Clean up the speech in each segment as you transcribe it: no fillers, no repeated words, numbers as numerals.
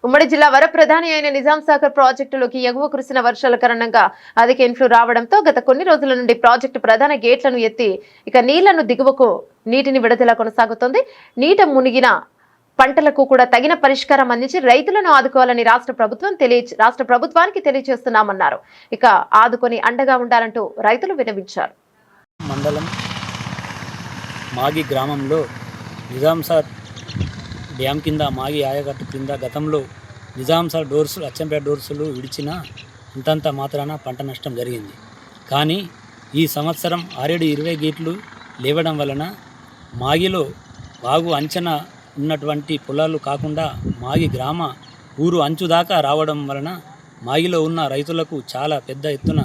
ఉమ్మడి జిల్లా వరప్రధాని అయిన నిజాం సాగర్ ప్రాజెక్టులోకి ఎగువ కురిసిన వర్షాల కారణంగా అధిక ఇన్ఫ్లో రావడంతో గత కొన్ని రోజుల నుండి ప్రాజెక్టు ప్రధాన గేట్లను ఎత్తి ఇక నీళ్లను దిగువకు నీటిని విడుదల కొనసాగుతోంది. నీట మునిగిన పంటలకు కూడా తగిన పరిష్కారం అందించి రైతులను ఆదుకోవాలని రాష్ట్ర ప్రభుత్వానికి తెలియజేస్తున్నామన్నారు. ఇక ఆదుకొని అండగా ఉండాలంటూ రైతులు విన్నవించారు. మండలం మాగి గ్రామంలో నిజాం సాగర్ డ్యామ్ కింద మాగి ఆయకట్టు కింద గతంలో నిజాం సాగర్ డోర్సులు అచ్చంపేట డోర్సులు విడిచిన అంతంత మాత్రాన పంట నష్టం జరిగింది. కానీ ఈ సంవత్సరం 6-20 గేట్లు లేవడం వలన మాగిలో వాగు అంచనా ఉన్నటువంటి పొలాలు కాకుండా మాగి గ్రామ ఊరు అంచు దాకా రావడం వలన మాగిలో ఉన్న రైతులకు చాలా పెద్ద ఎత్తున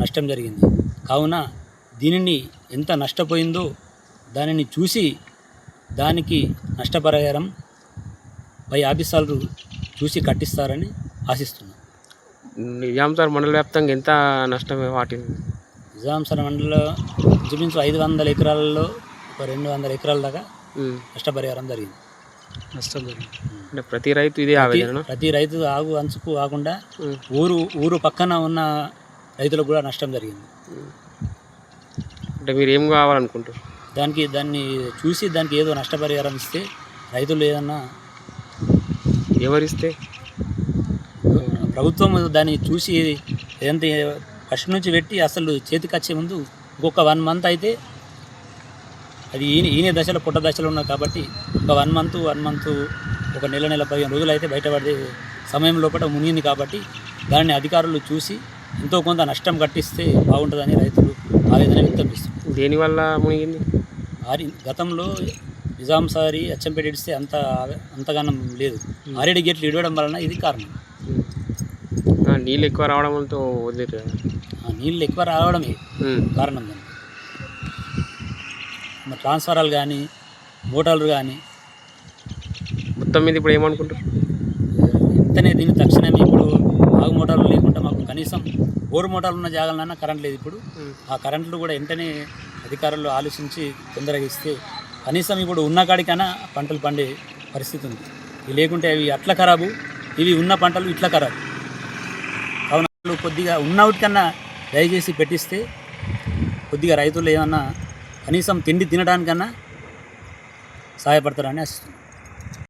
నష్టం జరిగింది. కావున దీనిని ఎంత నష్టపోయిందో దానిని చూసి దానికి నష్టపరిహారం పై ఆఫీసర్లు చూసి కట్టిస్తారని ఆశిస్తున్నాం. నిజాం సాగర్ మండల వ్యాప్తంగా ఎంత నష్టం వాటింది? నిజాం సాగర్ మండలంలో ఇంచుమించు 500 ఎకరాలలో ఒక 200 ఎకరాల దాకా నష్టపరిహారం జరిగింది. అంటే ప్రతి రైతు ఇదే ఆవేదన? ప్రతి రైతు ఆగు అంచుకు కాకుండా ఊరు పక్కన ఉన్న రైతులకు కూడా నష్టం జరిగింది. అంటే మీరు ఏం కావాలనుకుంటారు? దాన్ని చూసి దానికి ఏదో నష్టపరిహారం ఇస్తే రైతులు ఏదన్నా ఎవరిస్తే ప్రభుత్వం దాన్ని చూసి ఏదంటే ఫస్ట్ నుంచి పెట్టి అసలు చేతికి వచ్చే ముందు ఇంకొక 1 మంత్ అయితే అది ఈయన దశలో పుట్ట దశలో ఉన్నది కాబట్టి ఒక 1 మంత్ ఒక నెల 15 రోజులు అయితే బయటపడే సమయం లోపల మునిగింది కాబట్టి దాన్ని అధికారులు చూసి ఎంతో కొంత నష్టం కట్టిస్తే బాగుంటుందని రైతులు ఆవేదన వ్యక్తపరుస్తున్నారు. దేనివల్ల మునిగింది? గతంలో నిజాం సాగర్ అచ్చంపేట ఇడిస్తే అంతగానం లేదు. 6 గేట్లు ఇడవడం వలన ఇది కారణం. నీళ్ళు ఎక్కువ రావడంతో వదిలేదు. నీళ్ళు ఎక్కువ రావడమే కారణం. దాన్ని ట్రాన్స్ఫారాలు కానీ మోటార్లు కానీ మొత్తం మీద ఇప్పుడు ఏమనుకుంటారు? ఇంతనే దీన్ని తక్షణమే ఇప్పుడు ఆగు మోటార్లు లేకుండా మాకు కనీసం బోరు మోటార్లు ఉన్న జాగాలన్నా కరెంట్ లేదు. ఇప్పుడు ఆ కరెంట్లు కూడా వెంటనే అధికారులు ఆలోచించి తొందరగా ఇస్తే కనీసం ఇప్పుడు ఉన్న కాడికైనా పంటలు పండే పరిస్థితి ఉంది. ఇవి లేకుంటే అవి అట్లా ఖరాబు, ఇవి ఉన్న పంటలు ఇట్లా ఖరాబు. కావున కొద్దిగా ఉన్నవాటికన్నా దయచేసి పెట్టిస్తే కొద్దిగా రైతులు ఏమన్నా కనీసం తిండి తినడానికన్నా సహాయపడతారని ఆశిస్తున్నాను.